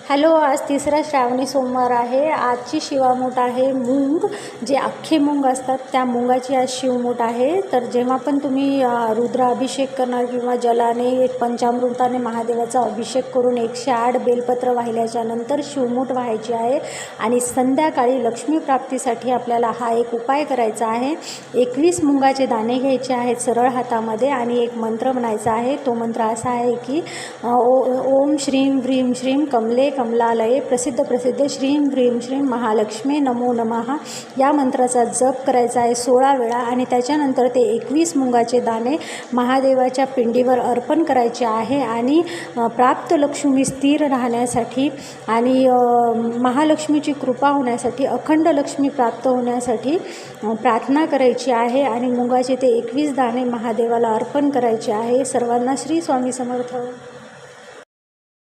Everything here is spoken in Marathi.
हॅलो, आज तिसरा श्रावणी सोमवार आहे. आजची शिवामूठ आहे मूग, जे अख्खे मूग असतात त्या मुगाची आज शिवमूठ आहे. तर जेव्हा पण तुम्ही रुद्राभिषेक करणार किंवा जलाने एक पंचामृताने महादेवाचा अभिषेक करून 108 बेलपत्र वाहिल्याच्या नंतर शिवमूठ व्हायची आहे. आणि संध्याकाळी लक्ष्मी प्राप्तीसाठी आपल्याला हा एक उपाय करायचा आहे. 21 मुगाचे दाणे घ्यायचे आहेत सरळ हातामध्ये आणि एक मंत्र म्हणायचा आहे. तो मंत्र असा आहे की ओम श्रीं व्रीं श्रीं कमले कमलालये प्रसिद्ध श्रीं व्रीं श्रीं महालक्ष्मी नमो नमः या मंत्राचा जप करायचा आहे 16 वेळा. आणि त्याच्यानंतर ते 21 मुगाचे दाणे महादेवाच्या पिंडीवर अर्पण करायचे आहे. आणि प्राप्त लक्ष्मी स्थिर राहण्यासाठी आणि महालक्ष्मीची कृपा होण्यासाठी, अखंड लक्ष्मी प्राप्त होण्यासाठी प्रार्थना करायची आहे. आणि मुगाचे ते 21 दाणे महादेवाला अर्पण करायचे आहे. सर्वांना श्री स्वामी समर्थ.